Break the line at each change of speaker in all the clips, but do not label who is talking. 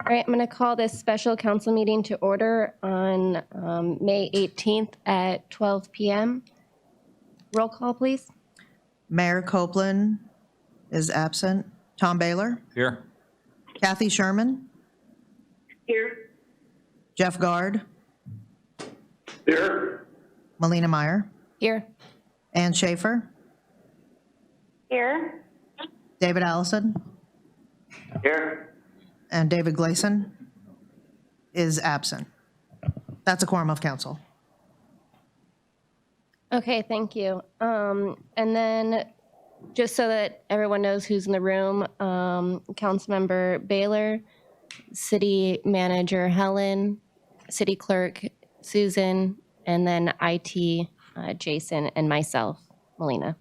All right, I'm going to call this special council meeting to order on May 18th at 12 p.m. Roll call, please.
Mayor Copeland is absent. Tom Baylor?
Here.
Kathy Sherman?
Here.
Jeff Guard?
Here.
Melina Meyer?
Here.
Ann Schaefer?
Here.
David Allison?
Here.
And David Gleason is absent. That's a quorum of council.
Okay, thank you. And then just so that everyone knows who's in the room, Councilmember Baylor, City Manager Helen, City Clerk Susan, and then IT Jason, and myself, Melina.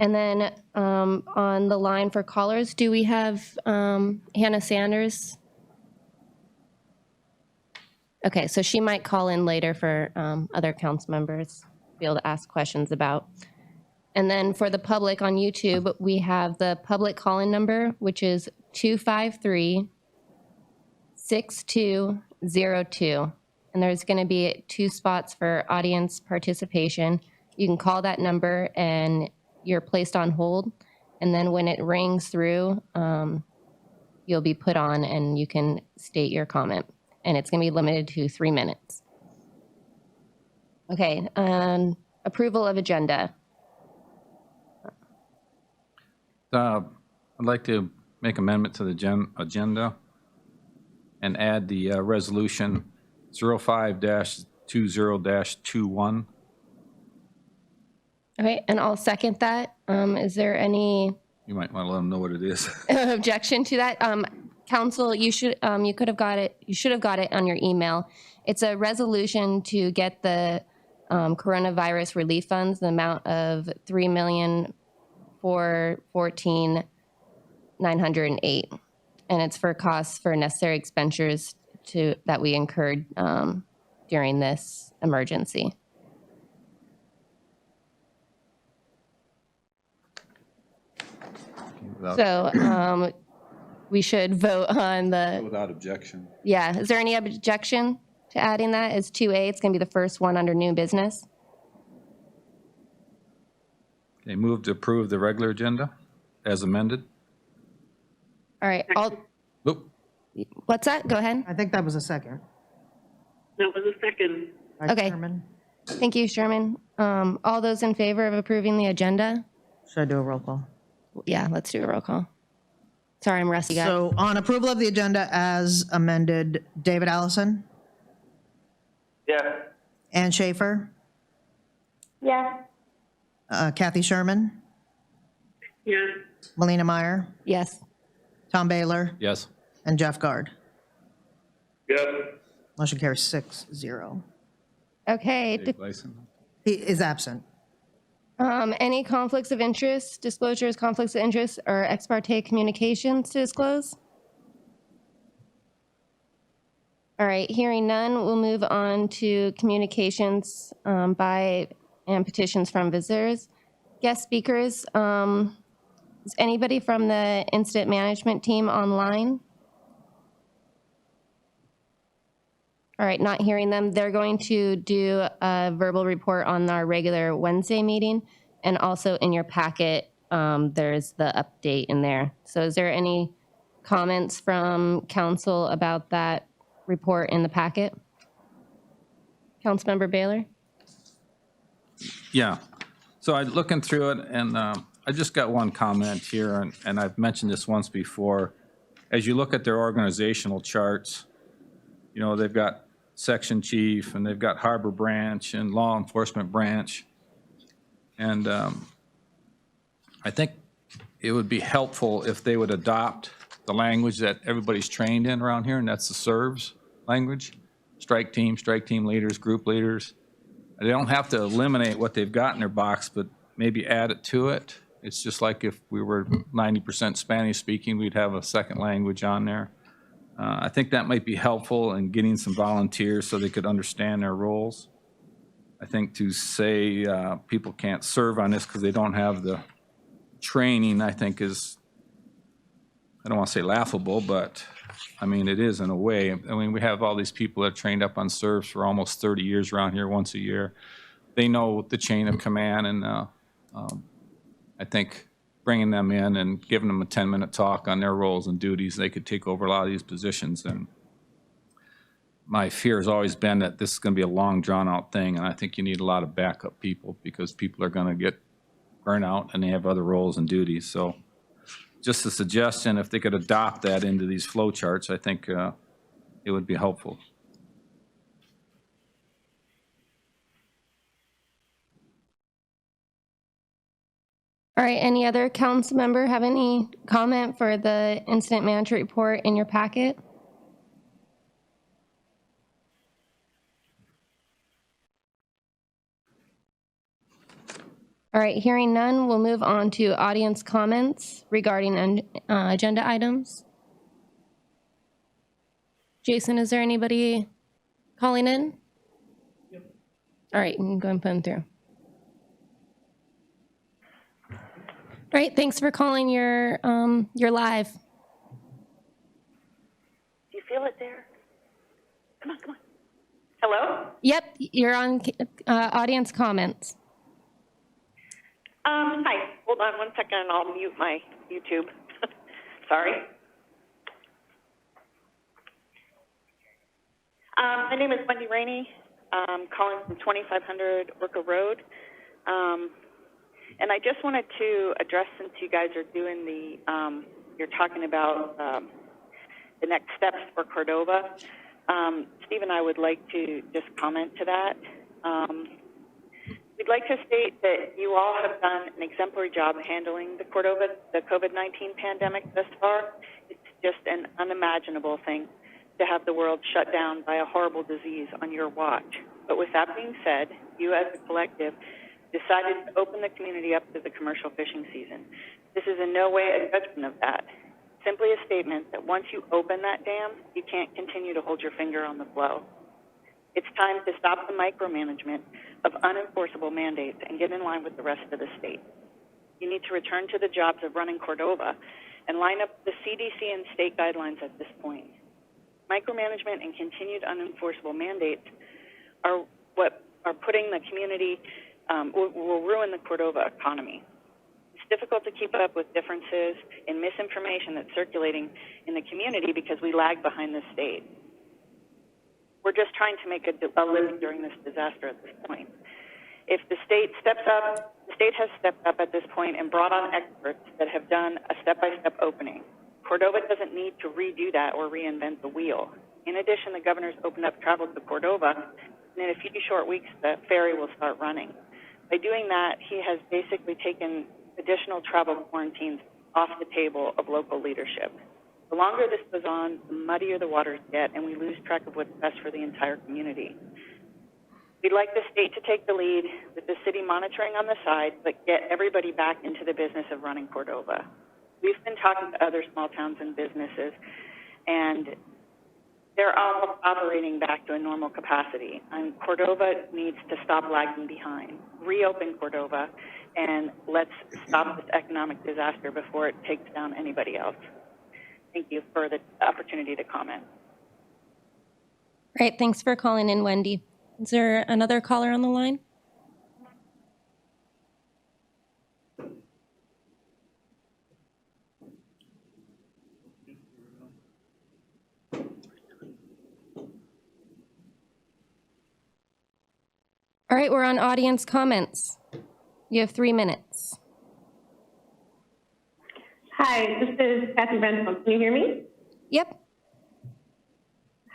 And then on the line for callers, do we have Hannah Sanders? Okay, so she might call in later for other council members to be able to ask questions about. And then for the public on YouTube, we have the public call-in number, which is 253-6202. And there's going to be 2 spots for audience participation. You can call that number and you're placed on hold. And then when it rings through, you'll be put on and you can state your comment. And it's going to be limited to 3 minutes. Okay, approval of agenda.
I'd like to make amendment to the agenda and add the resolution 05-20-21.
Okay, and I'll second that. Is there any
You might want to let them know what it is.
objection to that? Council, you should have got it on your email. It's a resolution to get the coronavirus relief funds, the amount of $3,414,908, and it's for costs for necessary expenditures that we incurred during this emergency. So we should vote on the.
Without objection.
Yeah, is there any objection to adding that as 2A? It's going to be the first one under new business.
Okay, move to approve the regular agenda as amended.
All right,
Oop.
what's that? Go ahead.
I think that was a second.
That was a second.
Right,
Okay.
Sherman?
Thank you, Sherman. All those in favor of approving the agenda?
Should I do a roll call?
Yeah, let's do a roll call. Sorry, I'm rusty, guys.
So on approval of the agenda as amended, David Allison?
Yeah.
Ann Schaefer?
Yeah.
Kathy Sherman?
Yeah.
Melina Meyer?
Yes.
Tom Baylor?
Yes.
And Jeff Guard?
Yep.
Motion carries 6-0.
Okay.
Dave Gleason.
He is absent.
Any conflicts of interest, disclosures, conflicts of interest, or ex parte communications to disclose? All right, hearing none, we'll move on to communications by and petitions from visitors. Guest speakers, is anybody from the incident management team online? All right, not hearing them. They're going to do a verbal report on our regular Wednesday meeting. And also in your packet, there's the update in there. So is there any comments from council about that report in the packet? Councilmember Baylor?
Yeah. So I'm looking through it, and I just got one comment here, and I've mentioned this once before. As you look at their organizational charts, you know, they've got section chief, and they've got harbor branch and law enforcement branch. And I think it would be helpful if they would adopt the language that everybody's trained in around here, and that's the SERVS language. Strike team leaders, group leaders. They don't have to eliminate what they've got in their box, but maybe add it to it. It's just like if we were 90% Spanish speaking, we'd have a second language on there. I think that might be helpful in getting some volunteers so they could understand their roles. I think to say people can't serve on this because they don't have the training, I think is I don't want to say laughable, but I mean, it is in a way. I mean, we have all these people that trained up on serves for almost 30 years around here once a year. They know the chain of command, and I think bringing them in and giving them a 10-minute talk on their roles and duties, they could take over a lot of these positions. And my fear has always been that this is going to be a long, drawn-out thing, and I think you need a lot of backup people because people are going to get burnt out and they have other roles and duties. So just a suggestion, if they could adopt that into these flow charts, I think it would be helpful.
All right, any other council member have any comment for the incident management report in your packet? All right, hearing none, we'll move on to audience comments regarding agenda items. Jason, is there anybody calling in? Yep. All right, you can go and put them through. All right, thanks for calling your live.
Do you feel it there? Come on, come on. Hello?
Yep, you're on audience comments.
Hi. Hold on one second and I'll mute my YouTube. Sorry. My name is Wendy Rainey. I'm calling from 2500 Orca Road. And I just wanted to address, since you guys are doing you're talking about the next steps for Cordova. Steve and I would like to just comment to that. We'd like to state that you all have done an exemplary job handling the COVID-19 pandemic thus far. It's just an unimaginable thing to have the world shut down by a horrible disease on your watch. But with that being said, you as a collective decided to open the community up to the commercial fishing season. This is in no way a judgment of that. Simply a statement that once you open that dam, you can't continue to hold your finger on the flow. It's time to stop the micromanagement of unenforceable mandates and get in line with the rest of the state. You need to return to the jobs of running Cordova and line up the CDC and state guidelines at this point. Micromanagement and continued unenforceable mandates are what are putting the community, will ruin the Cordova economy. It's difficult to keep up with differences in misinformation that's circulating in the community because we lag behind the state. We're just trying to make a living during this disaster at this point. If the state steps up, the state has stepped up at this point and brought on experts that have done a step-by-step opening. Cordova doesn't need to redo that or reinvent the wheel. In addition, the governor's opened up travel to Cordova, and in a few short weeks, the ferry will start running. By doing that, he has basically taken additional travel quarantines off the table of local leadership. The longer this goes on, the muddier the waters get, and we lose track of what's best for the entire community. We'd like the state to take the lead with the city monitoring on the side, but get everybody back into the business of running Cordova. We've been talking to other small towns and businesses, and they're all operating back to a normal capacity. And Cordova needs to stop lagging behind. Reopen Cordova, and let's stop this economic disaster before it takes down anybody else. Thank you for the opportunity to comment.
All right, thanks for calling in, Wendy. Is there another caller on the line? All right, we're on audience comments. You have 3 minutes.
Hi, this is Kathy Renthal. Can you hear me?
Yep.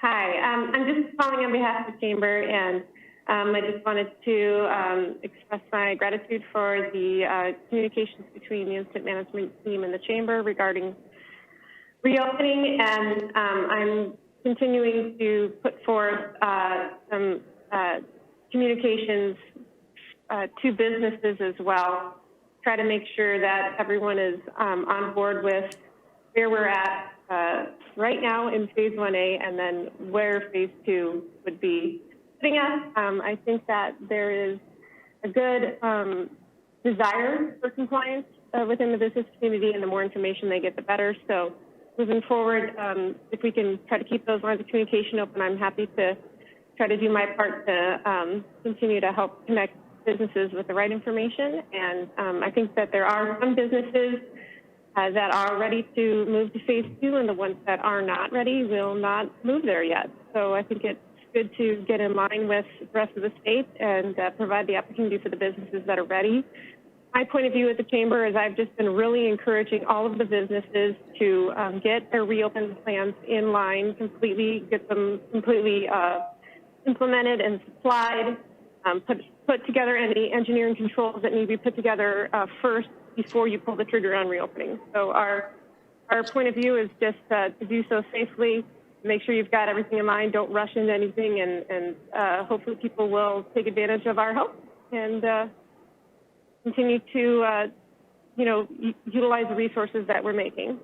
Hi, I'm just calling on behalf of the Chamber, and I just wanted to express my gratitude for the communications between the incident management team and the Chamber regarding reopening, and I'm continuing to put forth some communications to businesses as well, try to make sure that everyone is on board with where we're at right now in phase 1A and then where phase 2 would be putting us. I think that there is a good desire for compliance within the business community, and the more information they get, the better. So moving forward, if we can try to keep those lines of communication open, I'm happy to try to do my part to continue to help connect businesses with the right information. And I think that there are some businesses that are ready to move to phase 2, and the ones that are not ready will not move there yet. So I think it's good to get in line with the rest of the state and provide the opportunity for the businesses that are ready. My point of view at the chamber is I've just been really encouraging all of the businesses to get their reopen plans in line completely, get them completely implemented and supplied, put together any engineering controls that need to be put together first before you pull the trigger on reopening. So our point of view is just to do so safely, make sure you've got everything in mind, don't rush into anything, and hopefully people will take advantage of our help and continue to, utilize the resources that we're making.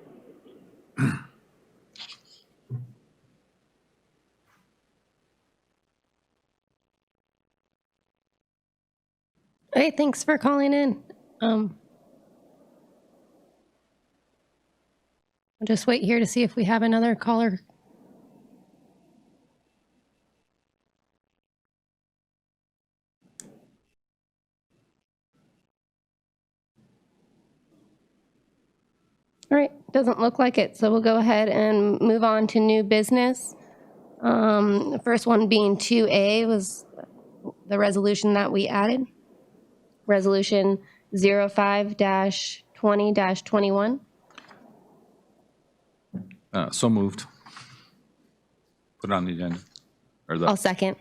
All right, thanks for calling in. I'll just wait here to see if we have another caller. All right, doesn't look like it, so we'll go ahead and move on to new business. The first one being 2A was the resolution that we added. Resolution 05-20-21.
So moved. Put it on the agenda. Or the,
I'll second.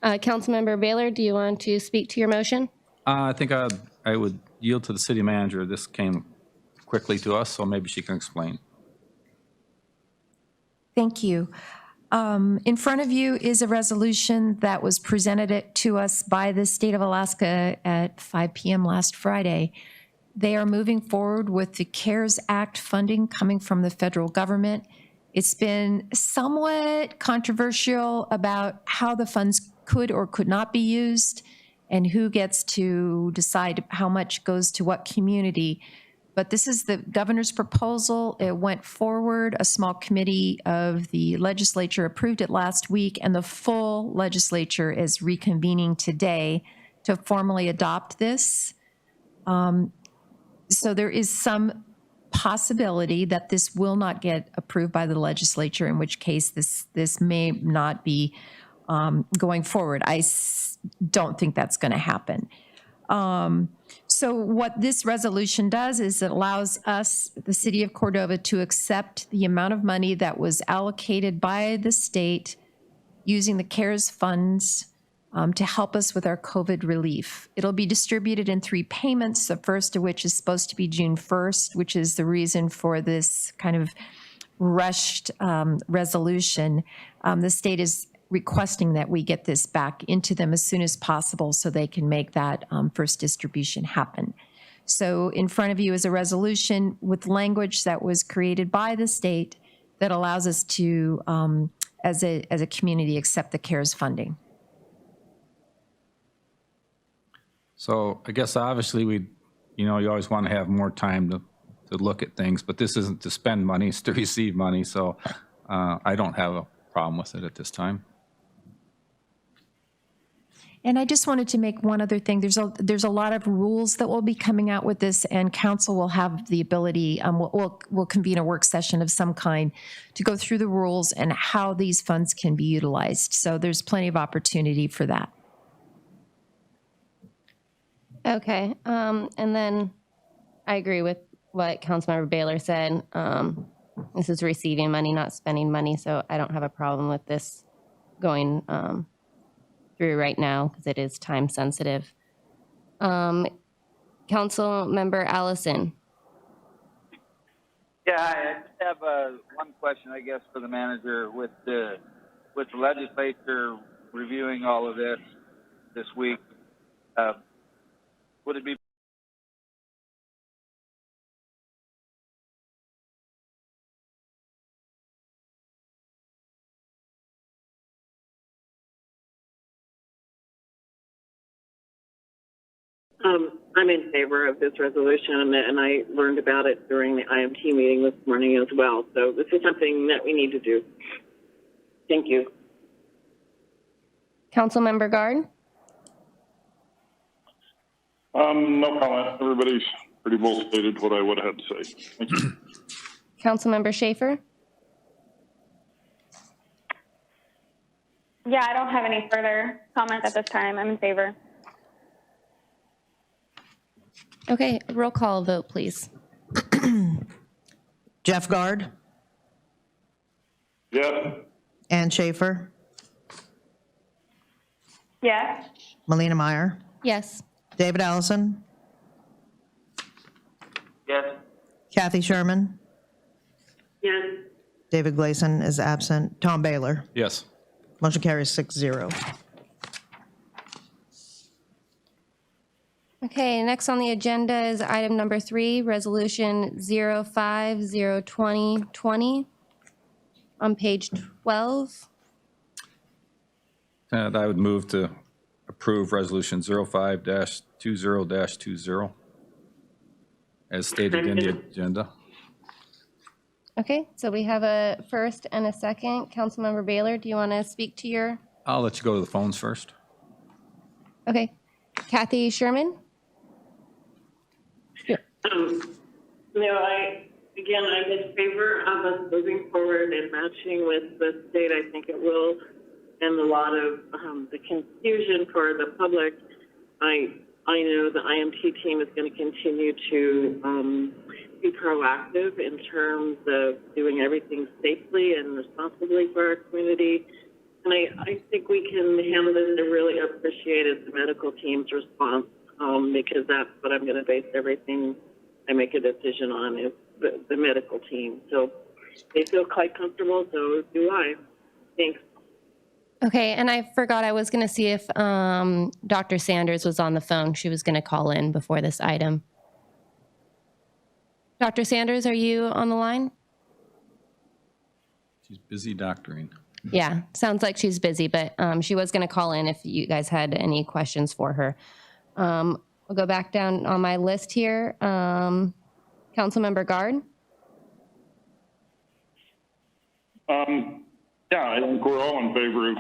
Councilmember Baylor, do you want to speak to your motion?
I think I would yield to the city manager. This came quickly to us, so maybe she can explain.
Thank you. In front of you is a resolution that was presented to us by the state of Alaska at 5 p.m. last Friday. They are moving forward with the CARES Act funding coming from the federal government. It's been somewhat controversial about how the funds could or could not be used and who gets to decide how much goes to what community. But this is the governor's proposal. It went forward. A small committee of the legislature approved it last week, and the full legislature is reconvening today to formally adopt this. So there is some possibility that this will not get approved by the legislature, in which case this may not be going forward. I don't think that's going to happen. So what this resolution does is it allows us, the city of Cordova, to accept the amount of money that was allocated by the state using the CARES funds to help us with our COVID relief. It'll be distributed in 3 payments, the first of which is supposed to be June 1st, which is the reason for this kind of rushed resolution. The state is requesting that we get this back into them as soon as possible so they can make that first distribution happen. So in front of you is a resolution with language that was created by the state that allows us to, as a community, accept the CARES funding.
So I guess obviously you always want to have more time to look at things, but this isn't to spend money, it's to receive money. So I don't have a problem with it at this time.
And I just wanted to make one other thing. There's a lot of rules that will be coming out with this, and council will have the ability, we'll convene a work session of some kind to go through the rules and how these funds can be utilized. So there's plenty of opportunity for that.
Okay, and then I agree with what Councilmember Baylor said. This is receiving money, not spending money, so I don't have a problem with this going through right now because it is time sensitive. Council Member Allison.
Yeah, I just have one question, I guess, for the manager. With the legislature reviewing all of this week, would it be
I'm in favor of this resolution, and I learned about it during the IMT meeting this morning as well. So this is something that we need to do. Thank you.
Councilmember Guard?
No comment. Everybody's pretty well stated what I would have had to say. Thank you.
Councilmember Schaefer?
Yeah, I don't have any further comments at this time. I'm in favor.
Okay, roll call vote, please.
Jeff Guard,
Yeah.
Ann Schaefer,
Yes.
Melina Meyer,
Yes.
David Allison,
Yes.
Kathy Sherman,
Yes.
David Gleason is absent, Tom Baylor.
Yes.
Motion carries 6-0.
Okay, next on the agenda is item number 3, Resolution 05-02020 on page 12.
And I would move to approve Resolution 05-20-20 as stated in the agenda.
Okay, so we have a first and a second. Councilmember Baylor, do you want to speak to your?
I'll let you go to the phones first.
Okay. Kathy Sherman?
No, I'm in favor of us moving forward and matching with the state. I think it will end a lot of the confusion for the public. I know the IMT team is going to continue to be proactive in terms of doing everything safely and responsibly for our community. And I think we can handle this. I really appreciated the medical team's response because that's what I'm going to base everything I make a decision on is the medical team. So they feel quite comfortable, so do I. Thanks.
Okay, and I forgot I was going to see if Dr. Sanders was on the phone. She was going to call in before this item. Dr. Sanders, are you on the line?
She's busy doctoring.
Yeah, sounds like she's busy, but she was going to call in if you guys had any questions for her. We'll go back down on my list here. Councilmember Guard?
Yeah, I think we're all in favor of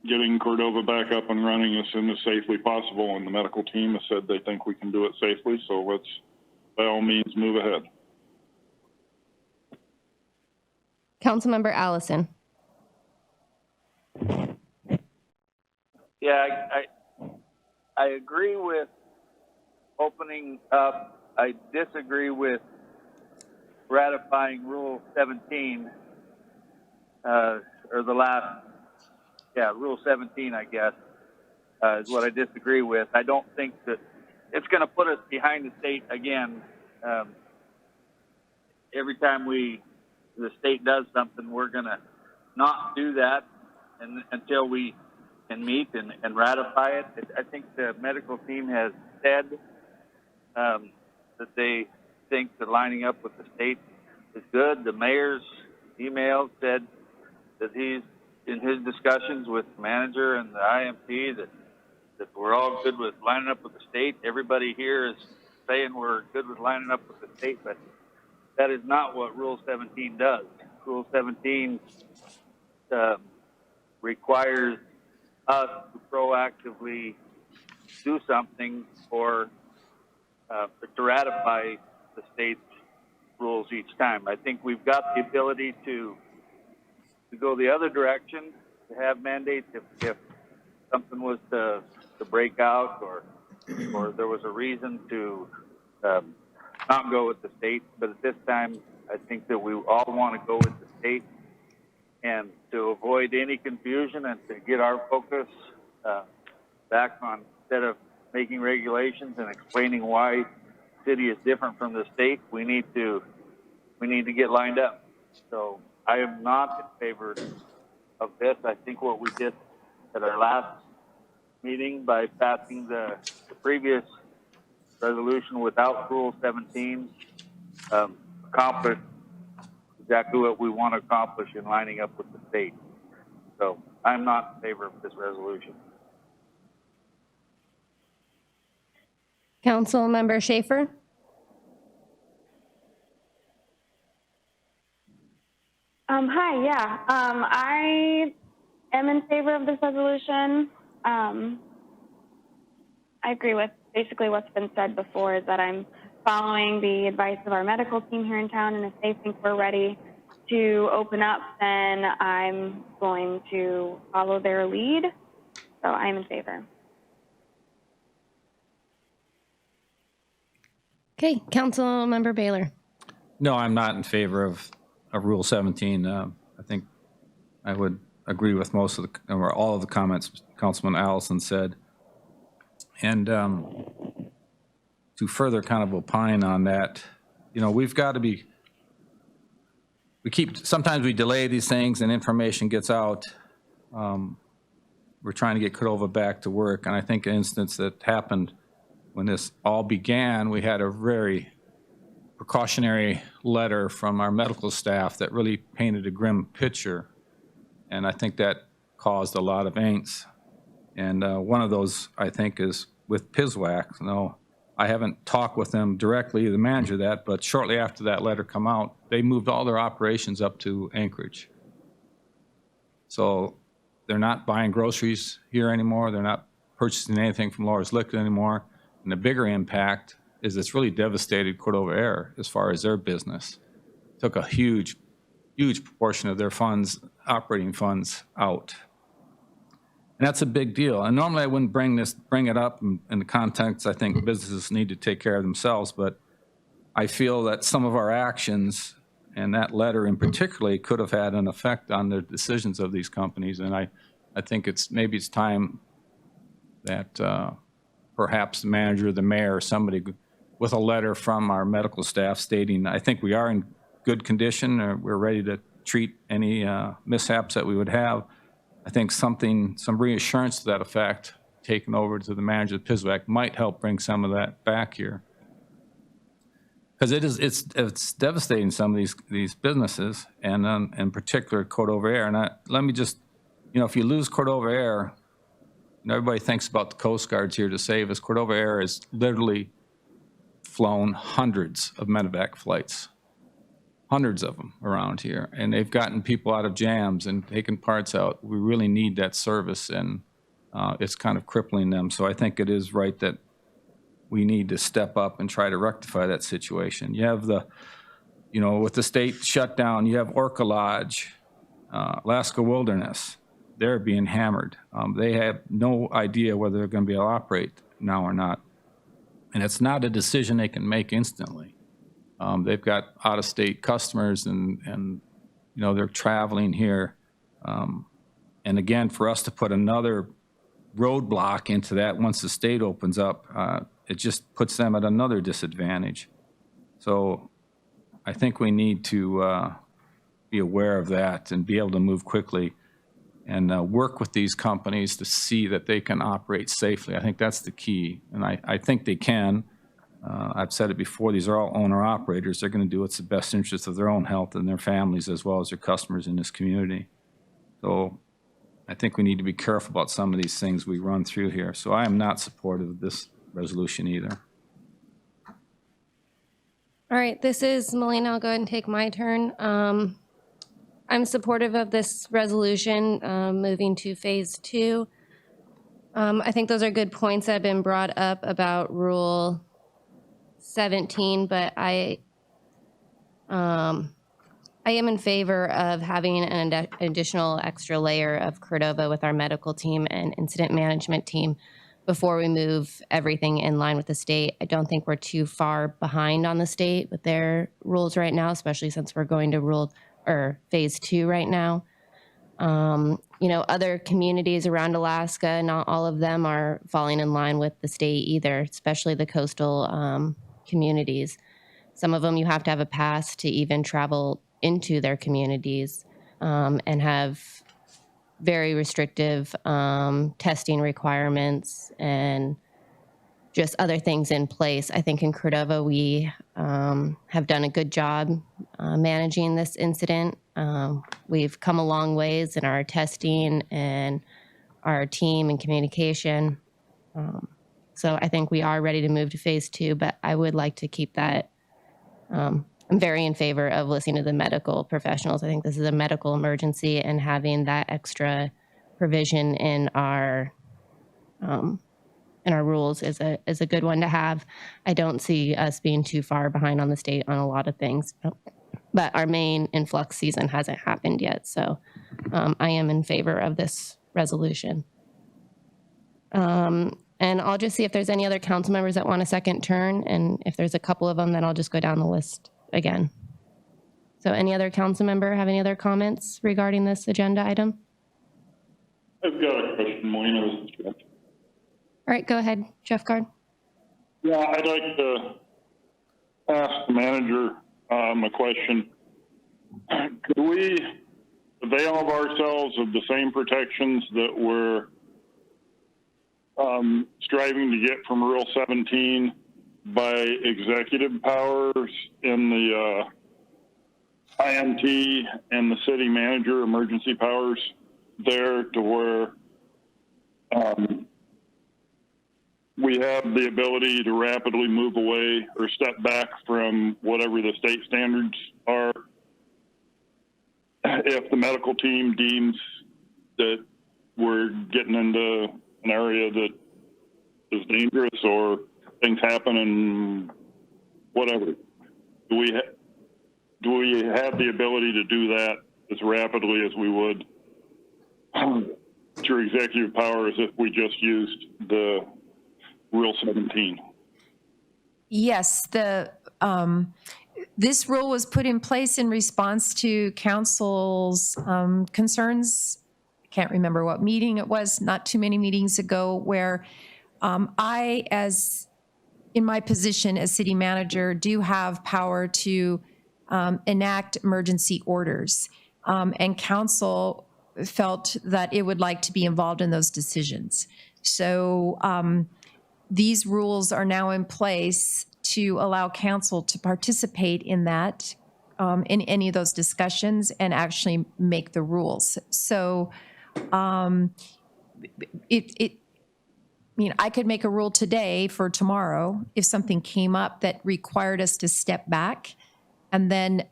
getting Cordova back up and running as soon as safely possible. And the medical team has said they think we can do it safely. So let's, by all means, move ahead.
Councilmember Allison?
Yeah, I agree with opening up. I disagree with ratifying Rule 17, or the last, Rule 17, I guess, is what I disagree with. I don't think that it's going to put us behind the state again. Every time the state does something, we're going to not do that until we can meet and ratify it. I think the medical team has said that they think that lining up with the state is good. The mayor's email said that he's in his discussions with the manager and the IMT that we're all good with lining up with the state. Everybody here is saying we're good with lining up with the state, but that is not what Rule 17 does. Rule 17 requires us to proactively do something or to ratify the state's rules each time. I think we've got the ability to go the other direction, to have mandates if something was to break out or there was a reason to not go with the state. But at this time, I think that we all want to go with the state. And to avoid any confusion and to get our focus back on, instead of making regulations and explaining why the city is different from the state, we need to get lined up. So I am not in favor of this. I think what we did at our last meeting by passing the previous resolution without Rule 17 accomplished exactly what we want to accomplish in lining up with the state. So I'm not in favor of this resolution.
Councilmember Schaefer?
Hi, yeah. I am in favor of this resolution. I agree with basically what's been said before, is that I'm following the advice of our medical team here in town, and if they think we're ready to open up, then I'm going to follow their lead. So I'm in favor.
Okay, Councilmember Baylor.
No, I'm not in favor of Rule 17. I think I would agree with most of the, or all of the comments Councilman Allison said. And to further kind of opine on that, you know, we've got to be, sometimes we delay these things and information gets out. We're trying to get Cordova back to work. And I think an instance that happened when this all began, we had a very precautionary letter from our medical staff that really painted a grim picture. And I think that caused a lot of angst. And one of those, I think, is with PISWAC. No, I haven't talked with them directly, the manager of that, but shortly after that letter come out, they moved all their operations up to Anchorage. So they're not buying groceries here anymore. They're not purchasing anything from Laura's Liquid anymore. And the bigger impact is it's really devastated Cordova Air as far as their business. Took a huge proportion of their funds, operating funds, out. And that's a big deal. And normally I wouldn't bring it up in the context I think businesses need to take care of themselves, but I feel that some of our actions, and that letter in particular, could have had an effect on the decisions of these companies. And I think maybe it's time that perhaps the manager, the mayor, or somebody with a letter from our medical staff stating, I think we are in good condition, or we're ready to treat any mishaps that we would have. I think some reassurance to that effect taken over to the manager of PISWAC might help bring some of that back here. Because it's devastating some of these businesses, and in particular Cordova Air. And let me just, you know, if you lose Cordova Air, and everybody thinks about the Coast Guard's here to save us. Cordova Air has literally flown hundreds of medevac flights, hundreds of them around here, and they've gotten people out of jams and taken parts out. We really need that service, and it's kind of crippling them. So I think it is right that we need to step up and try to rectify that situation. You have with the state shutdown, you have Orca Lodge, Alaska Wilderness. They're being hammered. They have no idea whether they're going to be able to operate now or not. And it's not a decision they can make instantly. They've got out-of-state customers, and they're traveling here. And again, for us to put another roadblock into that once the state opens up, it just puts them at another disadvantage. So I think we need to be aware of that and be able to move quickly and work with these companies to see that they can operate safely. I think that's the key, and I think they can. I've said it before, these are all owner-operators. They're going to do what's the best interest of their own health and their families as well as their customers in this community. So I think we need to be careful about some of these things we run through here. So I am not supportive of this resolution either.
All right, this is Melina. I'll go ahead and take my turn. I'm supportive of this resolution, moving to phase 2. I think those are good points that have been brought up about Rule 17, but I am in favor of having an additional extra layer of Cordova with our medical team and incident management team before we move everything in line with the state. I don't think we're too far behind on the state with their rules right now, especially since we're going to phase 2 right now. Other communities around Alaska, not all of them are falling in line with the state either, especially the coastal communities. Some of them you have to have a pass to even travel into their communities, and have very restrictive testing requirements and just other things in place. I think in Cordova we have done a good job managing this incident. We've come a long ways in our testing and our team and communication. So I think we are ready to move to phase 2, but I would like to keep that. I'm very in favor of listening to the medical professionals. I think this is a medical emergency, and having that extra provision in our rules is a good one to have. I don't see us being too far behind on the state on a lot of things, but our main influx season hasn't happened yet. So I am in favor of this resolution. And I'll just see if there's any other council members that want a second turn. And if there's a couple of them, then I'll just go down the list again. So any other council member have any other comments regarding this agenda item?
I've got a question, Moina.
All right, go ahead, Jeff Card.
Yeah, I'd like to ask the manager a question. Could we avail of ourselves of the same protections that we're striving to get from Rule 17 by executive powers in the IMT and the city manager emergency powers there, to where we have the ability to rapidly move away or step back from whatever the state standards are if the medical team deems that we're getting into an area that is dangerous or things happen and whatever. Do we have the ability to do that as rapidly as we would through executive powers if we just used the Rule 17?
Yes, this rule was put in place in response to council's concerns. I can't remember what meeting it was, not too many meetings ago, where I, as in my position as city manager, do have power to enact emergency orders. And council felt that it would like to be involved in those decisions. So these rules are now in place to allow council to participate in that, in any of those discussions, and actually make the rules. So I mean, I could make a rule today for tomorrow if something came up that required us to step back, and then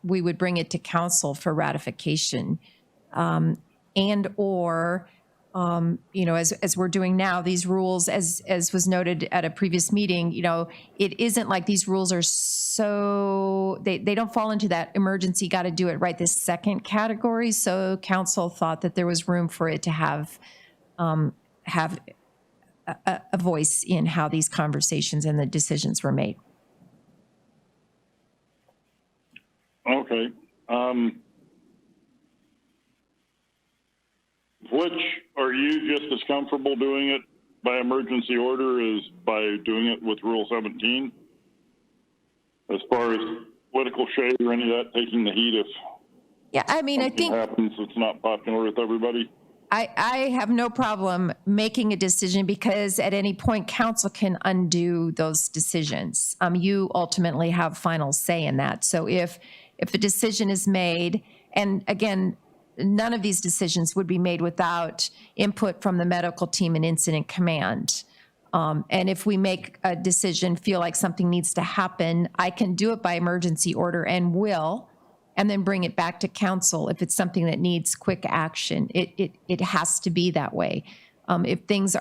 we would bring it to council for ratification. And or, you know, as we're doing now, these rules, as was noted at a previous meeting, you know, it isn't like these rules are so, they don't fall into that emergency, got to do it right this second category. So council thought that there was room for it to have a voice in how these conversations and the decisions were made.
Okay. Which are you just as comfortable doing it by emergency order as by doing it with Rule 17? As far as political shade or any of that taking the heat if
Yeah, I mean, I think
happens that's not popular with everybody?
I have no problem making a decision, because at any point council can undo those decisions. You ultimately have final say in that. So if a decision is made, and again, none of these decisions would be made without input from the medical team and incident command. And if we make a decision, feel like something needs to happen, I can do it by emergency order and will, and then bring it back to council if it's something that needs quick action. It has to be that way. If things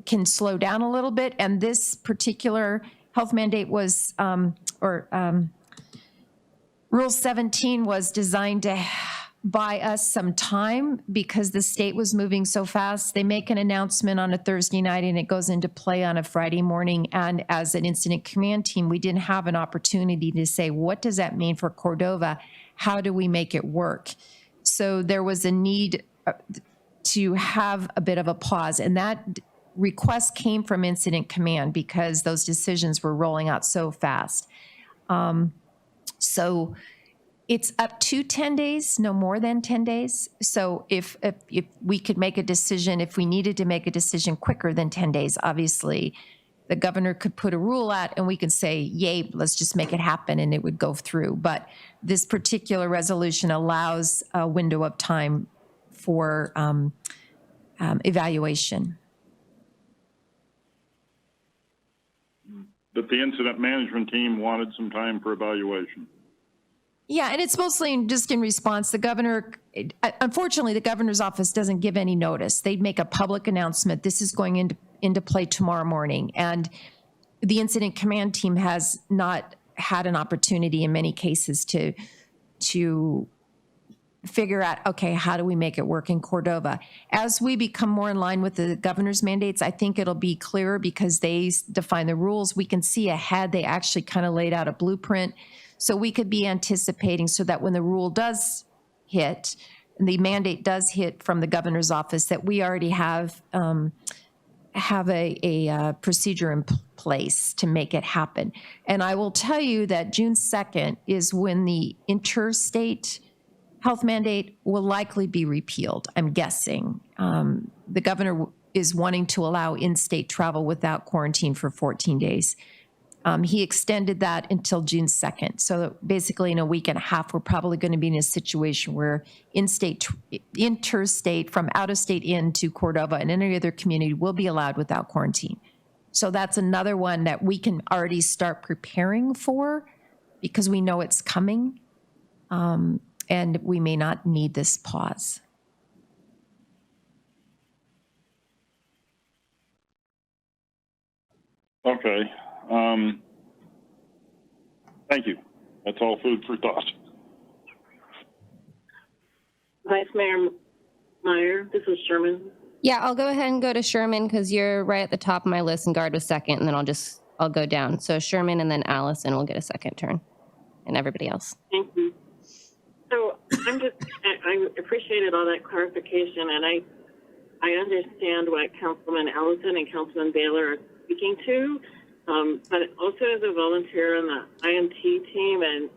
can slow down a little bit, and this particular health mandate was, Rule 17 was designed to buy us some time because the state was moving so fast. They make an announcement on a Thursday night and it goes into play on a Friday morning. And as an incident command team, we didn't have an opportunity to say, what does that mean for Cordova? How do we make it work? So there was a need to have a bit of a pause. And that request came from incident command because those decisions were rolling out so fast. So it's up to 10 days, no more than 10 days. So if we could make a decision, if we needed to make a decision quicker than 10 days, obviously the governor could put a rule out and we could say, yay, let's just make it happen, and it would go through. But this particular resolution allows a window of time for evaluation.
that the incident management team wanted some time for evaluation.
Yeah, and it's mostly just in response. The governor, unfortunately, the governor's office doesn't give any notice. They make a public announcement. This is going into play tomorrow morning. And the incident command team has not had an opportunity in many cases to figure out, okay, how do we make it work in Cordova? As we become more in line with the governor's mandates, I think it'll be clearer because they define the rules. We can see ahead. They actually kind of laid out a blueprint. So we could be anticipating so that when the rule does hit, the mandate does hit from the governor's office, that we already have a procedure in place to make it happen. And I will tell you that June 2nd is when the interstate health mandate will likely be repealed, I'm guessing. The governor is wanting to allow in-state travel without quarantine for 14 days. He extended that until June 2nd. So basically in a week and a half, we're probably going to be in a situation where interstate from out of state into Cordova and any other community will be allowed without quarantine. So that's another one that we can already start preparing for because we know it's coming. And we may not need this pause.
Okay. Thank you. That's all food for thought.
Vice Mayor Meyer, this is Sherman.
Yeah, I'll go ahead and go to Sherman because you're right at the top of my list and Guard was second, and then I'll go down. So Sherman and then Allison will get a second turn and everybody else.
Thank you. So I appreciated all that clarification, and I understand what Councilman Ellison and Councilman Baylor are speaking to, but also as a volunteer on the IMT team and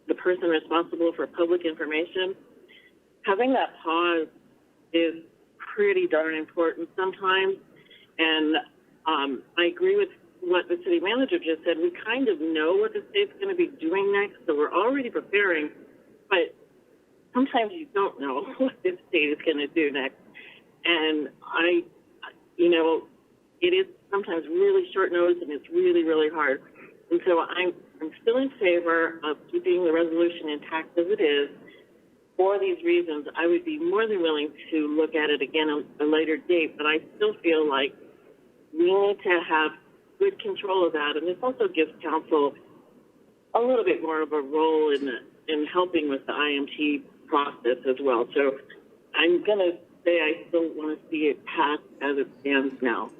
the person responsible for public information, having that pause is pretty darn important sometimes. And I agree with what the city manager just said. We kind of know what the state's going to be doing next, so we're already preparing, but sometimes you don't know what this state is going to do next. And it is sometimes really short notice and it's really, really hard. And so I'm still in favor of keeping the resolution intact as it is. For these reasons, I would be more than willing to look at it again at a later date, but I still feel like we need to have good control of that. And this also gives council a little bit more of a role in helping with the IMT process as well. So I'm going to say I still want to see it passed as it stands now.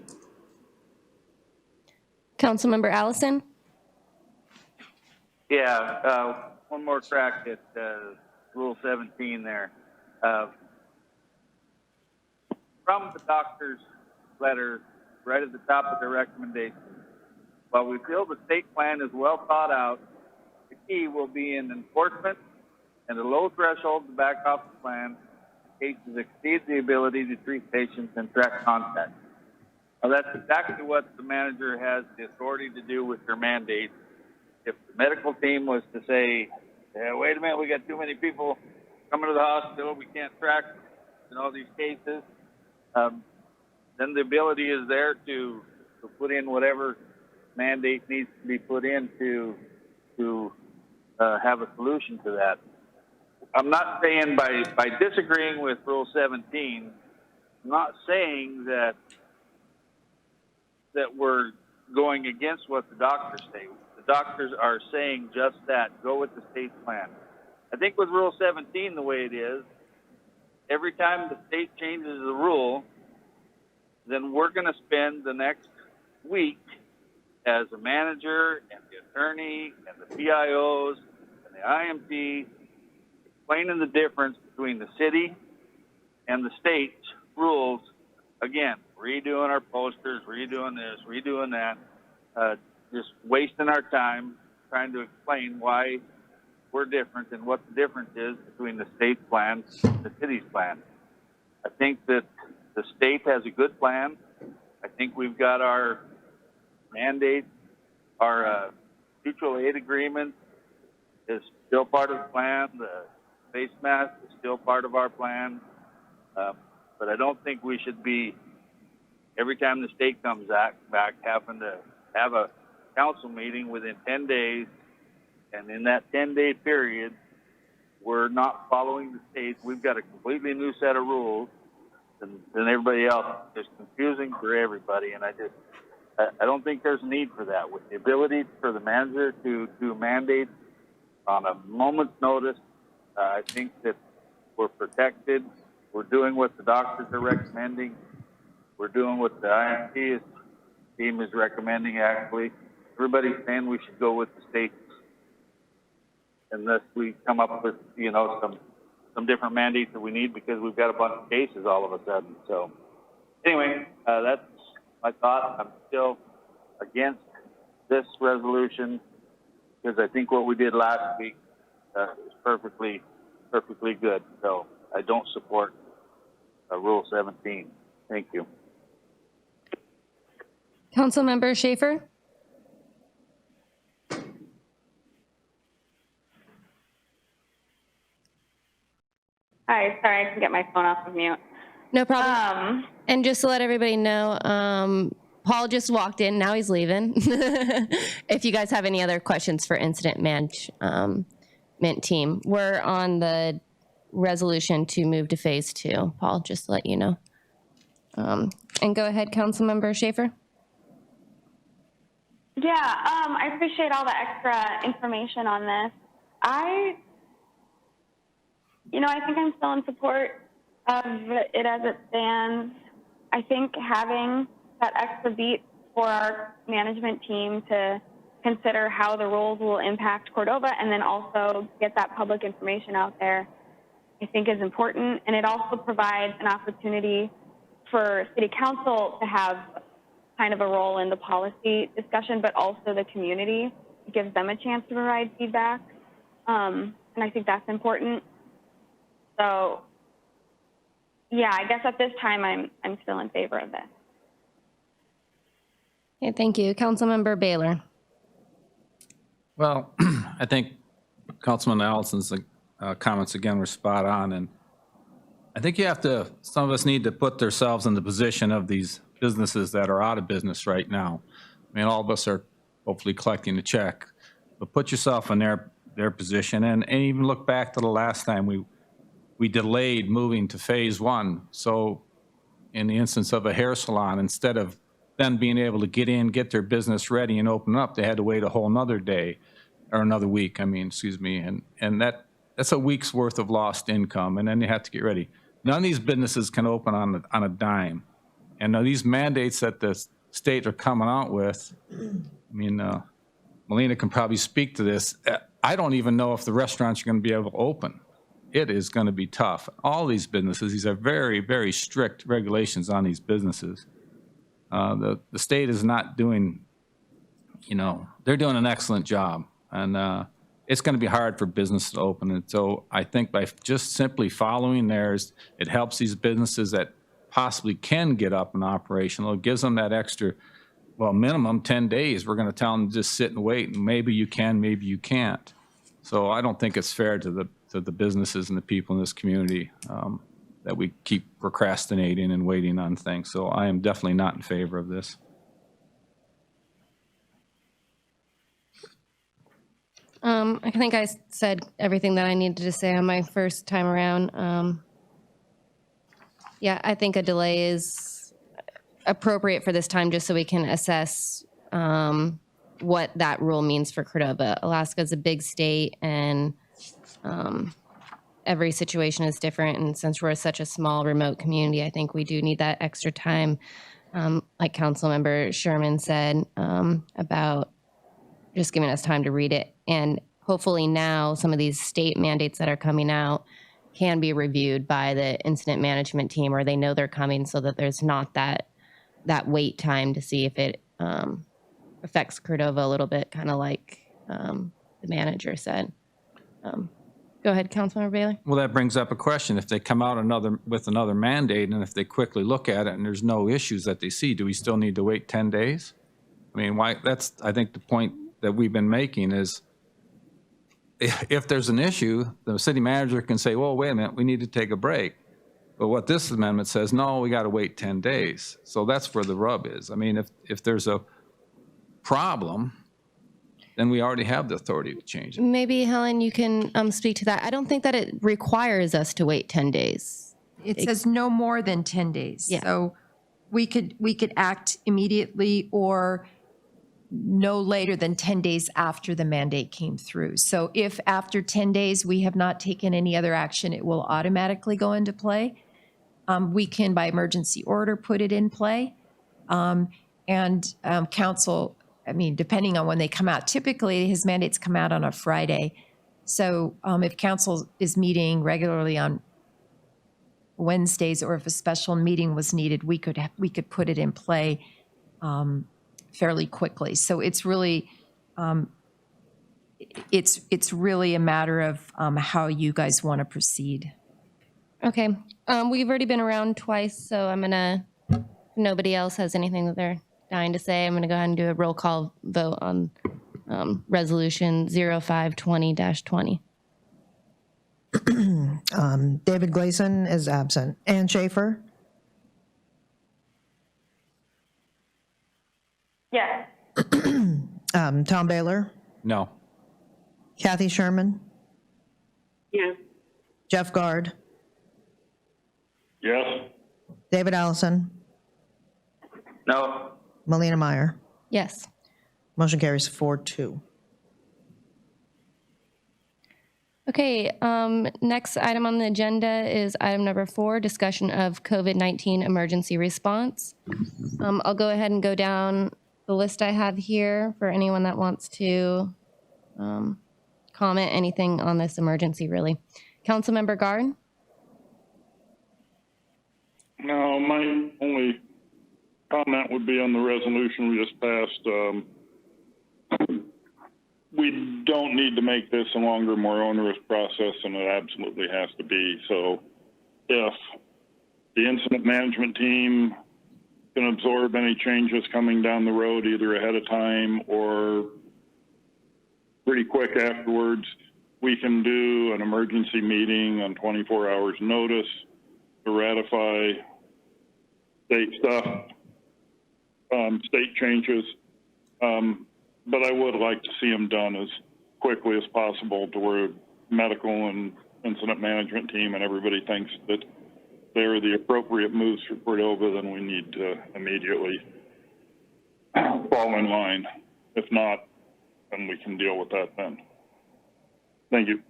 Councilmember Allison?
Yeah, one more crack at Rule 17 there. From the doctor's letter, right at the top of their recommendation, while we feel the state plan is well thought out, the key will be in enforcement and a low threshold to back off the plan in cases exceed the ability to treat patients and track contact. Now, that's exactly what the manager has the authority to do with their mandate. If the medical team was to say, wait a minute, we got too many people coming to the hospital, we can't track in all these cases, then the ability is there to put in whatever mandate needs to be put in to have a solution to that. I'm not saying by disagreeing with Rule 17, I'm not saying that we're going against what the doctors say. The doctors are saying just that, go with the state plan. I think with Rule 17, the way it is, every time the state changes the rule, then we're going to spend the next week as a manager and the attorney and the PIOs and the IMT explaining the difference between the city and the state's rules. Again, redoing our posters, redoing this, redoing that, just wasting our time trying to explain why we're different and what the difference is between the state's plan and the city's plan. I think that the state has a good plan. I think we've got our mandate, our mutual aid agreement is still part of the plan. The face mask is still part of our plan. But I don't think we should be, every time the state comes back, having to have a council meeting within 10 days, and in that 10-day period, we're not following the state. We've got a completely new set of rules than everybody else. It's confusing for everybody, and I don't think there's a need for that. With the ability for the manager to do mandates on a moment's notice, I think that we're protected. We're doing what the doctors are recommending. We're doing what the IMT team is recommending, actually. Everybody's saying we should go with the states unless we come up with, some different mandates that we need because we've got a bunch of cases all of a sudden. So anyway, that's my thought. I'm still against this resolution because I think what we did last week is perfectly good. So I don't support Rule 17. Thank you.
Councilmember Schaefer?
Hi, sorry, I couldn't get my phone off of mute.
No problem. And just to let everybody know, Paul just walked in. Now he's leaving. If you guys have any other questions for incident management team, we're on the resolution to move to phase 2. Paul, just to let you know. And go ahead, Councilmember Schaefer.
Yeah, I appreciate all the extra information on this. I think I'm still in support of it as it stands. I think having that extra beat for our management team to consider how the rules will impact Cordova and then also get that public information out there, I think is important. And it also provides an opportunity for City Council to have kind of a role in the policy discussion, but also the community. It gives them a chance to provide feedback. And I think that's important. So, yeah, I guess at this time I'm still in favor of this.
Okay, thank you. Councilmember Baylor.
Well, I think Councilman Allison's comments again were spot on, and I think some of us need to put ourselves in the position of these businesses that are out of business right now. I mean, all of us are hopefully collecting a check, but put yourself in their position, and even look back to the last time we delayed moving to phase 1. So in the instance of a hair salon, instead of them being able to get their business ready and open up, they had to wait a whole nother day or another week, and that's a week's worth of lost income, and then they have to get ready. None of these businesses can open on a dime. And these mandates that the state are coming out with, Melina can probably speak to this. I don't even know if the restaurants are going to be able to open. It is going to be tough. All these businesses, these are very, very strict regulations on these businesses. The state is not doing, they're doing an excellent job. And it's going to be hard for business to open. And so I think by just simply following theirs, it helps these businesses that possibly can get up and operational. It gives them that extra, minimum 10 days. We're going to tell them to just sit and wait, and maybe you can, maybe you can't. So I don't think it's fair to the businesses and the people in this community that we keep procrastinating and waiting on things. So I am definitely not in favor of this.
I think I said everything that I needed to say on my first time around. Yeah, I think a delay is appropriate for this time just so we can assess what that rule means for Cordova. Alaska is a big state, and every situation is different. And since we're such a small, remote community, I think we do need that extra time, like Councilmember Sherman said, about just giving us time to read it. And hopefully now some of these state mandates that are coming out can be reviewed by the incident management team, or they know they're coming, so that there's not that wait time to see if it affects Cordova a little bit, kind of like the manager said. Go ahead, Councilmember Bailey.
Well, that brings up a question. If they come out with another mandate, and if they quickly look at it and there's no issues that they see, do we still need to wait 10 days? I mean, why? That's, I think, the point that we've been making is if there's an issue, the city manager can say, well, wait a minute, we need to take a break. But what this amendment says, no, we got to wait 10 days. So that's where the rub is. I mean, if there's a problem, then we already have the authority to change it.
Maybe, Helen, you can speak to that. I don't think that it requires us to wait 10 days.
It says no more than 10 days.
Yeah.
So we could act immediately or no later than 10 days after the mandate came through. So if after 10 days we have not taken any other action, it will automatically go into play. We can, by emergency order, put it in play. Council, I mean, depending on when they come out, typically his mandates come out on a Friday. So if council is meeting regularly on Wednesdays, or if a special meeting was needed, we could put it in play fairly quickly. So it's really it's really a matter of how you guys want to proceed.
Okay. We've already been around twice, so I'm going to, if nobody else has anything that they're dying to say, I'm going to go ahead and do a roll call vote on Resolution 0520-20.
David Gleason is absent. Ann Schaefer,
Yes.
Tom Baylor,
No.
Kathy Sherman,
Yes.
Jeff Guard,
Yes.
David Allison,
No.
Melina Meyer.
Yes.
Motion carries 4-2.
Okay, next item on the agenda is item number 4, discussion of COVID-19 emergency response. I'll go ahead and go down the list I have here for anyone that wants to comment anything on this emergency, really. Councilmember Guard?
No, my only comment would be on the resolution we just passed. We don't need to make this a longer, more onerous process than it absolutely has to be. So if the incident management team can absorb any changes coming down the road, either ahead of time or pretty quick afterwards, we can do an emergency meeting on 24 hours notice to ratify state stuff, state changes. But I would like to see them done as quickly as possible to where medical and incident management team and everybody thinks that they're the appropriate moves for Cordova, then we need to immediately fall in line. If not, then we can deal with that then. Thank you.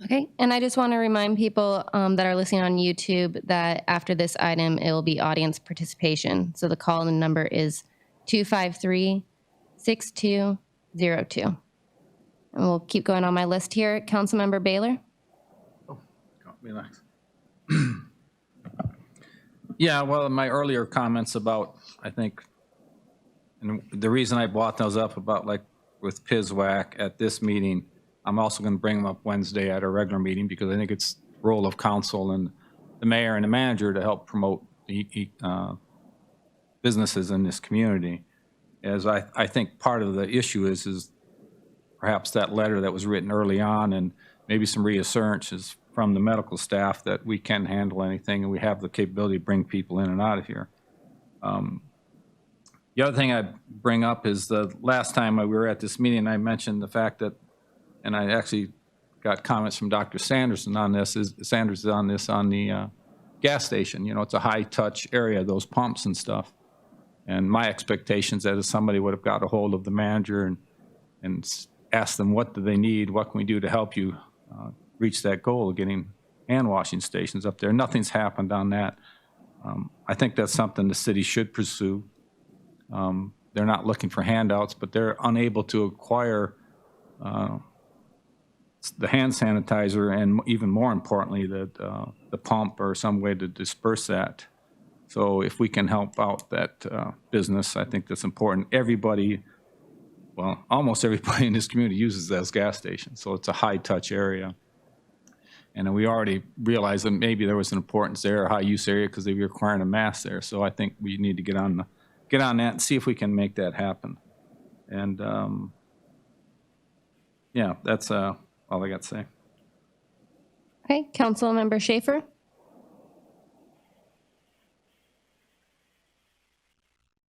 Okay, and I just want to remind people that are listening on YouTube that after this item, it will be audience participation. So the call-in number is 253-6202. And we'll keep going on my list here. Councilmember Baylor?
Relax. Yeah, well, my earlier comments about, I think, and the reason I brought those up about like with PISWAC at this meeting, I'm also going to bring them up Wednesday at a regular meeting because I think it's the role of council and the mayor and the manager to help promote the businesses in this community. As I think part of the issue is perhaps that letter that was written early on and maybe some reassurances from the medical staff that we can handle anything and we have the capability to bring people in and out of here. The other thing I'd bring up is the last time we were at this meeting, I mentioned the fact that, and I actually got comments from Dr. Sanderson on this, on the gas station. You know, it's a high-touch area, those pumps and stuff. And my expectations that if somebody would have got a hold of the manager and asked them what do they need, what can we do to help you reach that goal of getting hand washing stations up there. Nothing's happened on that. I think that's something the city should pursue. They're not looking for handouts, but they're unable to acquire the hand sanitizer and even more importantly, the pump or some way to disperse that. So if we can help out that business, I think that's important. Everybody, well, almost everybody in this community uses those gas stations. So it's a high touch area. And we already realized that maybe there was an importance there, a high use area, because they were requiring a mask there. So I think we need to get on that and see if we can make that happen. And yeah, that's all I got to say.
Okay, Councilmember Schaefer?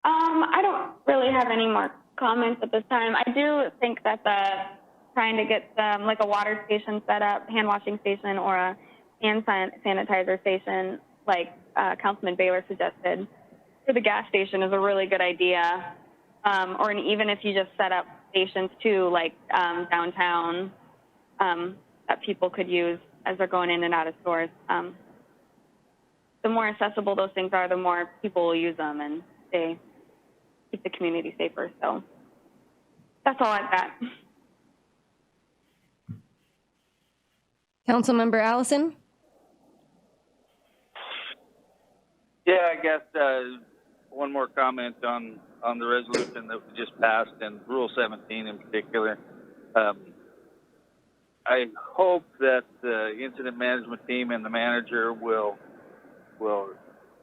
I don't really have any more
comments at this time. I do think that trying to get like a water station set up, hand washing station, or a hand sanitizer station, like Councilman Baylor suggested, for the gas station is a really good idea. Or even if you just set up stations too, like downtown, that people could use as they're going in and out of stores. The more accessible those things are, the more people will use them, and they keep the community safer. So that's all I've got.
Councilmember Allison?
Yeah, I guess one more comment on the resolution that we just passed and Rule 17 in particular. I hope that the incident management team and the manager will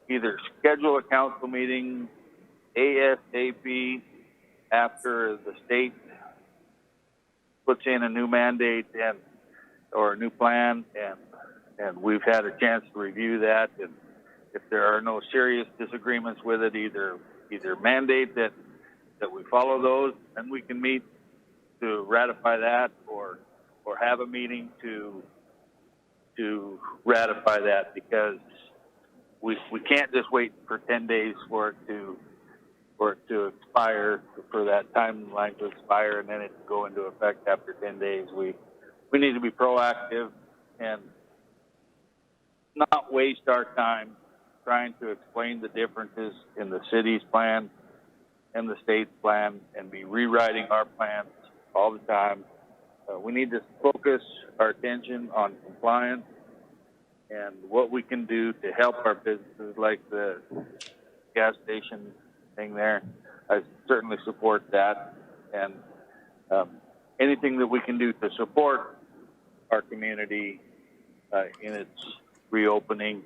either schedule a council meeting ASAP after the state puts in a new mandate or a new plan, and we've had a chance to review that. And if there are no serious disagreements with it, either mandate that we follow those, and we can meet to ratify that, or have a meeting to ratify that, because we can't just wait for 10 days for it to expire, for that timeline to expire, and then it go into effect after 10 days. We need to be proactive and not waste our time trying to explain the differences in the city's plan and the state's plan and be rewriting our plans all the time. We need to focus our attention on compliance and what we can do to help our businesses, like the gas station thing there. I certainly support that, and anything that we can do to support our community in its reopening,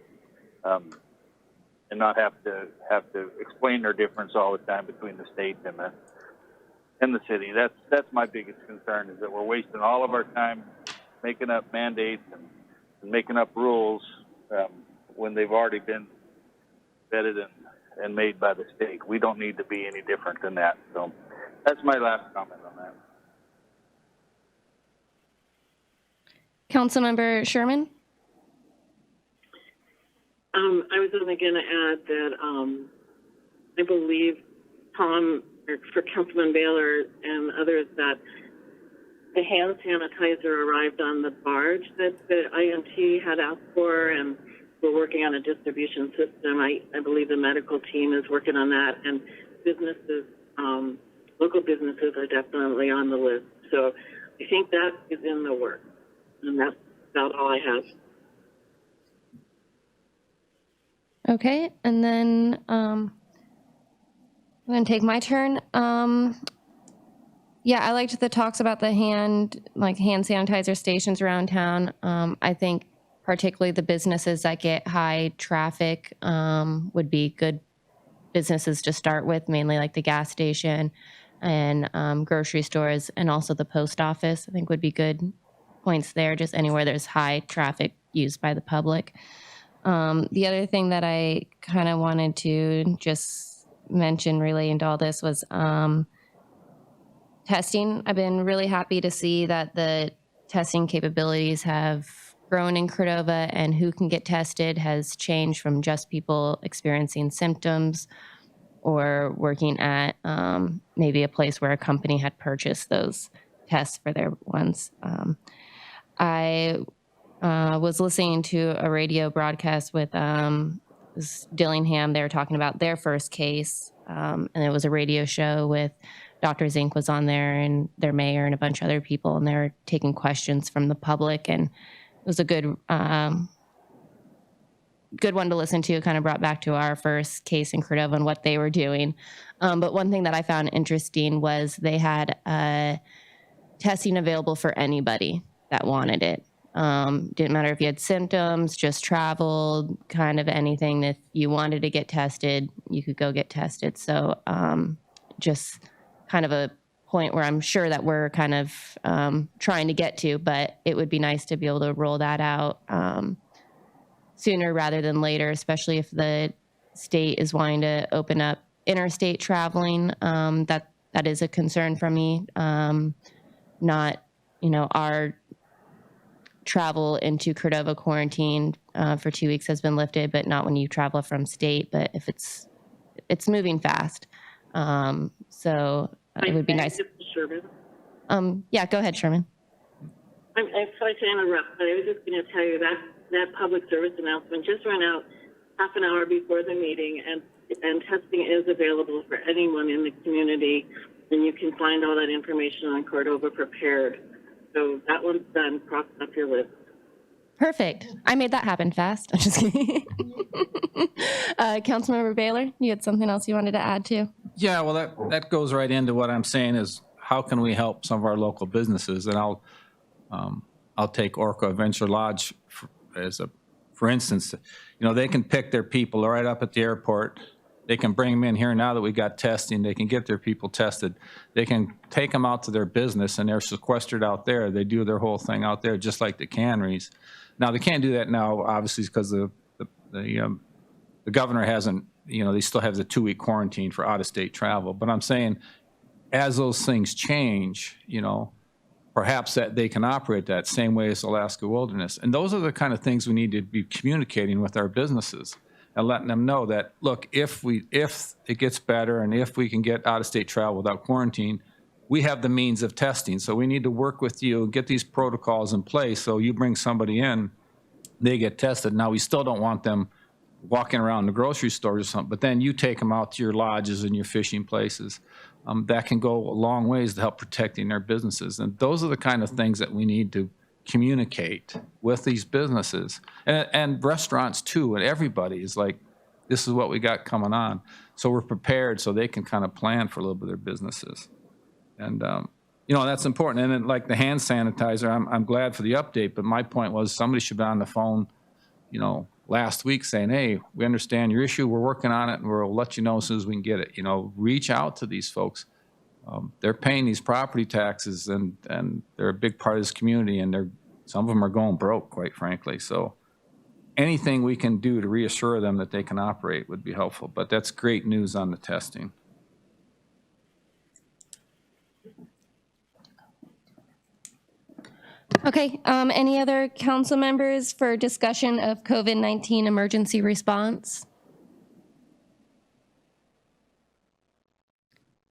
and not have to explain their difference all the time between the state and the city. That's my biggest concern, is that we're wasting all of our time making up mandates and making up rules when they've already been vetted and made by the state. We don't need to be any different than that. So that's my last comment on that.
Councilmember Sherman?
I was only going to add that I believe Tom, or for Councilman Baylor and others, that the hand sanitizer arrived on the barge that the IMT had asked for, and we're working on a distribution system. I believe the medical team is working on that, and businesses, local businesses are definitely on the list. So I think that is in the works, and that's about all I have.
Okay, and then I'm going to take my turn. Yeah, I liked the talks about the hand sanitizer stations around town. I think particularly the businesses that get high traffic would be good businesses to start with, mainly like the gas station and grocery stores, and also the post office, I think would be good points there, just anywhere there's high traffic used by the public. The other thing that I kind of wanted to just mention relating to all this was testing. I've been really happy to see that the testing capabilities have grown in Cordova, and who can get tested has changed from just people experiencing symptoms or working at maybe a place where a company had purchased those tests for their ones. I was listening to a radio broadcast with Dillingham. They were talking about their first case, and it was a radio show with Dr. Zink was on there, and their mayor and a bunch of other people, and they were taking questions from the public, and it was a good one to listen to. It kind of brought back to our first case in Cordova and what they were doing. But one thing that I found interesting was they had testing available for anybody that wanted it. Didn't matter if you had symptoms, just traveled, kind of anything. If you wanted to get tested, you could go get tested. So just kind of a point where I'm sure that we're kind of trying to get to, but it would be nice to be able to roll that out sooner rather than later, especially if the state is wanting to open up interstate traveling. That that is a concern for me. Not, our travel into Cordova quarantine for 2 weeks has been lifted, but not when you travel from state. But if it's moving fast, so it would be nice.
Sherman.
Yeah, go ahead, Sherman.
I'm sorry to interrupt, but I was just going to tell you that public service announcement just ran out half an hour before the meeting, and testing is available for anyone in the community, and you can find all that information on Cordova Prepared. So that one's done. Cross off your list.
Perfect. I made that happen fast. I'm just kidding. Councilmember Baylor, you had something else you wanted to add to?
Yeah, well, that goes right into what I'm saying is how can we help some of our local businesses? And I'll take Orca Adventure Lodge for instance. They can pick their people right up at the airport. They can bring them in here now that we got testing. They can get their people tested. They can take them out to their business, and they're sequestered out there. They do their whole thing out there, just like the canneries. Now, they can't do that now, obviously, because the governor hasn't, they still have the 2-week quarantine for out-of-state travel. But I'm saying, as those things change, perhaps that they can operate that same way as Alaska Wilderness. And those are the kind of things we need to be communicating with our businesses and letting them know that, look, if it gets better and if we can get out-of-state travel without quarantine, we have the means of testing. So we need to work with you and get these protocols in place. So you bring somebody in, they get tested. Now, we still don't want them walking around the grocery stores or something, but then you take them out to your lodges and your fishing places. That can go a long ways to help protecting their businesses. And those are the kind of things that we need to communicate with these businesses and restaurants too. And everybody is like, this is what we got coming on. So we're prepared so they can kind of plan for a little bit of their businesses. And, that's important. And then like the hand sanitizer, I'm glad for the update, but my point was somebody should be on the phone, last week saying, hey, we understand your issue. We're working on it, and we'll let you know as soon as we can get it. Reach out to these folks. They're paying these property taxes, and they're a big part of this community, and some of them are going broke, quite frankly. So anything we can do to reassure them that they can operate would be helpful. But that's great news on the testing.
Okay, any other council members for discussion of COVID-19 emergency response?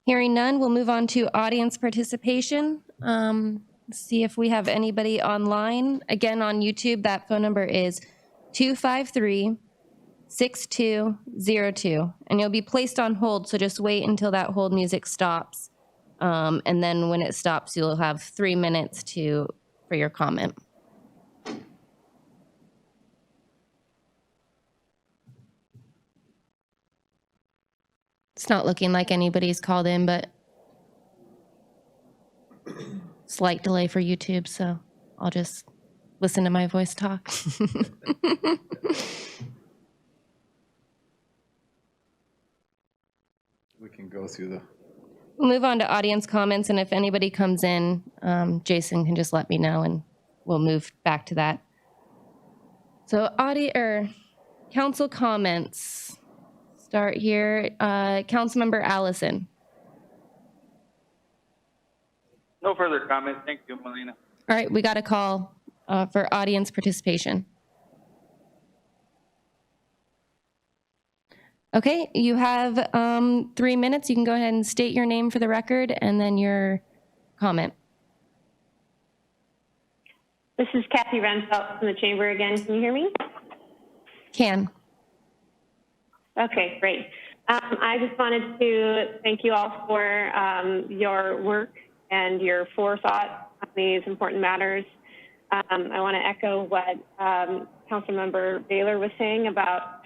Hearing none, we'll move on to audience participation. See if we have anybody online. Again, on YouTube, that phone number is 253-6202. And you'll be placed on hold, so just wait until that hold music stops. And then when it stops, you'll have 3 minutes for your comment. It's not looking like anybody's called in, but slight delay for YouTube, so I'll just listen to my voice talk.
We can go through the...
We'll move on to audience comments, and if anybody comes in, Jason can just let me know, and we'll move back to that. So council comments. Start here. Councilmember Allison.
No further comment. Thank you, Melina.
All right, we got a call for audience participation. Okay, you have 3 minutes. You can go ahead and state your name for the record and then your comment.
This is Kathy Rensfeldt from the chamber again. Can you hear me?
Can.
Okay, great. I just wanted to thank you all for your work and your forethought on these important matters. I want to echo what Councilmember Baylor was saying about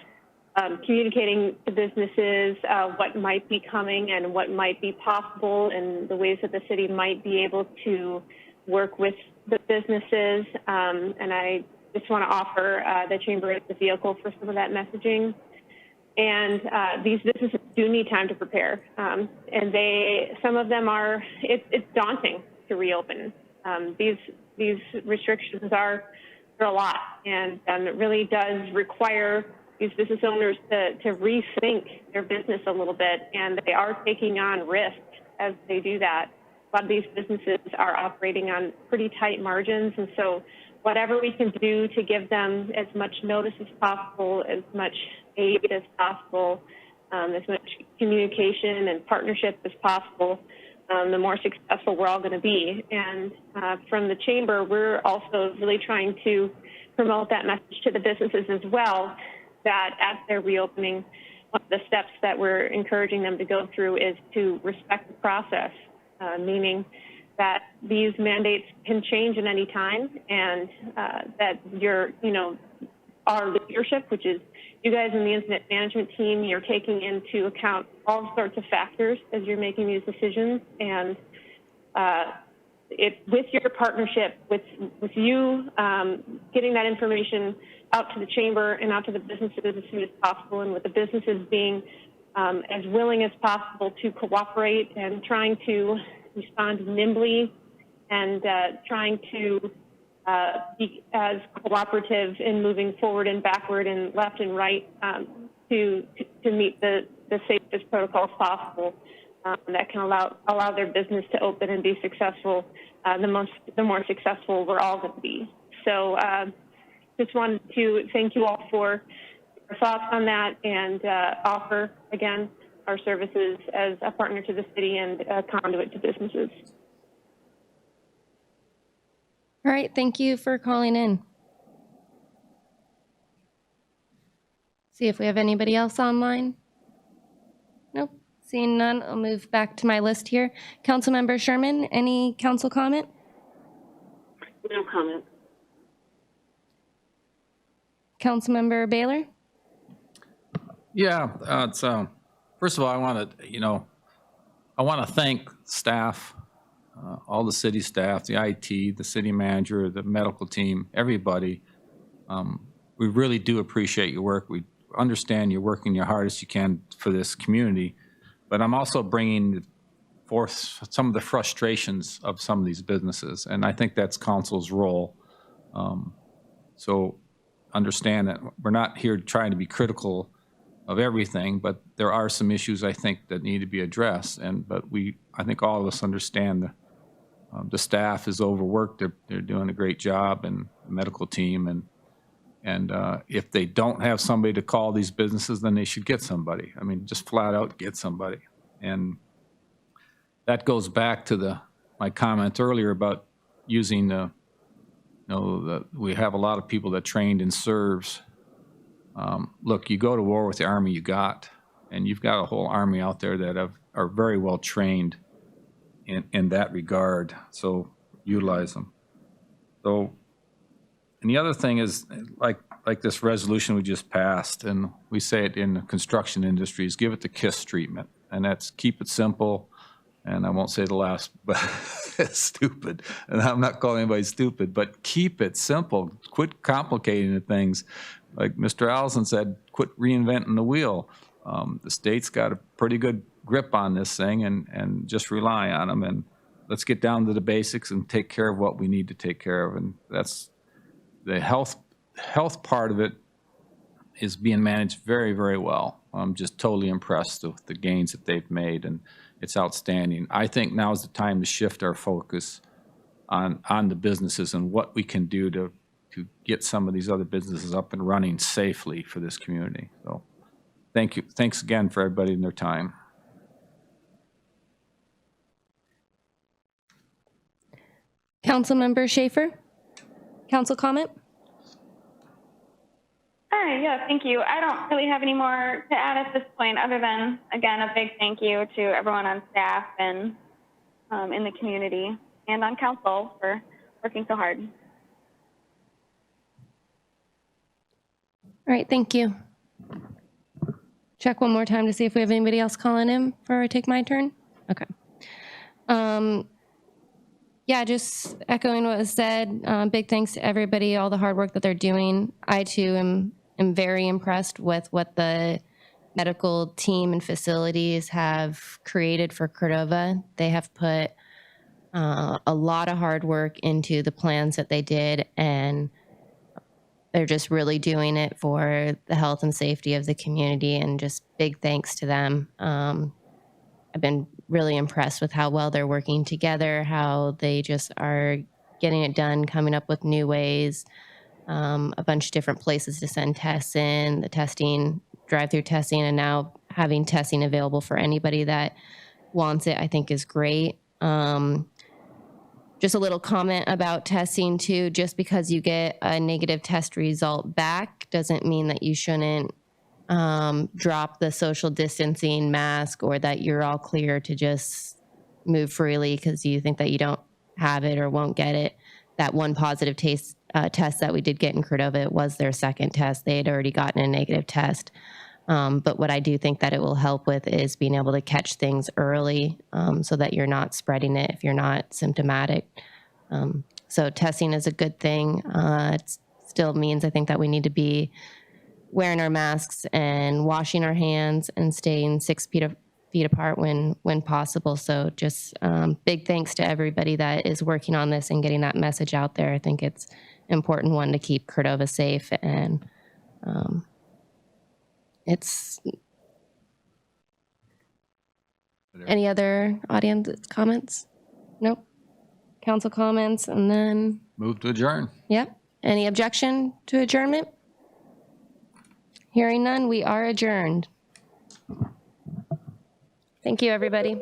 communicating to businesses what might be coming and what might be possible and the ways that the city might be able to work with the businesses. And I just want to offer the chamber as the vehicle for some of that messaging. And these businesses do need time to prepare. And some of them it's daunting to reopen. These restrictions are a lot, and it really does require these business owners to rethink their business a little bit, and they are taking on risk as they do that. A lot of these businesses are operating on pretty tight margins, and so whatever we can do to give them as much notice as possible, as much aid as possible, as much communication and partnership as possible, the more successful we're all going to be. And from the chamber, we're also really trying to promote that message to the businesses as well, that as they're reopening, one of the steps that we're encouraging them to go through is to respect the process, meaning that these mandates can change at any time, and that our leadership, which is you guys in the incident management team, you're taking into account all sorts of factors as you're making these decisions. And with your partnership, with you getting that information out to the chamber and out to the businesses as soon as possible, and with the businesses being as willing as possible to cooperate and trying to respond nimbly and trying to be as cooperative in moving forward and backward and left and right to meet the safest protocols possible that can allow their business to open and be successful. The more successful we're all going to be. So just wanted to thank you all for your thoughts on that, and offer again our services as a partner to the city and a conduit to businesses.
All right, thank you for calling in. See if we have anybody else online. Nope, seeing none, I'll move back to my list here. Councilmember Sherman, any council comment?
No comment.
Councilmember Baylor?
Yeah, it's first of all, I want to thank staff, all the city staff, the IT, the city manager, the medical team, everybody. We really do appreciate your work. We understand you're working your hardest you can for this community, but I'm also bringing forth some of the frustrations of some of these businesses, and I think that's council's role. So understand that we're not here trying to be critical of everything, but there are some issues I think that need to be addressed. But I think all of us understand the staff is overworked. They're doing a great job, and the medical team, and if they don't have somebody to call these businesses, then they should get somebody. I mean, just flat out get somebody. And that goes back to my comment earlier about using we have a lot of people that trained in SERVs. Look, you go to war with the Army you got, and you've got a whole Army out there that are very well trained in that regard, so utilize them. So, and the other thing is, like this resolution we just passed, and we say it in the construction industry, is give it the KISS treatment, and that's keep it simple. And I won't say the last, but it's stupid. And I'm not calling anybody stupid, but keep it simple. Quit complicating the things. Like Mr. Allison said, quit reinventing the wheel. The state's got a pretty good grip on this thing, and just rely on them. And let's get down to the basics and take care of what we need to take care of. And that's the health part of it is being managed very, very well. I'm just totally impressed with the gains that they've made, and it's outstanding. I think now is the time to shift our focus on the businesses and what we can do to get some of these other businesses up and running safely for this community. So thank you. Thanks again for everybody and their time.
Councilmember Schaefer? Council comment?
Hi, yeah, thank you. I don't really have any more to add at this point, other than, again, a big thank you to everyone on staff and in the community and on council for working so hard.
All right, thank you. Check one more time to see if we have anybody else calling in before I take my turn. Okay. Yeah, just echoing what was said, big thanks to everybody, all the hard work that they're doing. I too am very impressed with what the medical team and facilities have created for Cordova. They have put a lot of hard work into the plans that they did, and they're just really doing it for the health and safety of the community, and just big thanks to them. I've been really impressed with how well they're working together, how they just are getting it done, coming up with new ways, a bunch of different places to send tests in, the testing, drive-through testing, and now having testing available for anybody that wants it, I think is great. Just a little comment about testing too, just because you get a negative test result back doesn't mean that you shouldn't drop the social distancing mask or that you're all clear to just move freely because you think that you don't have it or won't get it. That one positive test that we did get in Cordova, it was their second test. They had already gotten a negative test. But what I do think that it will help with is being able to catch things early so that you're not spreading it if you're not symptomatic. So testing is a good thing. It still means I think that we need to be wearing our masks and washing our hands and staying 6 feet apart when possible. So just big thanks to everybody that is working on this and getting that message out there. I think it's important one to keep Cordova safe, and it's any other audience comments? Nope. Council comments, and then
Move to adjourn.
yep. Any objection to adjournment? Hearing none, we are adjourned. Thank you, everybody.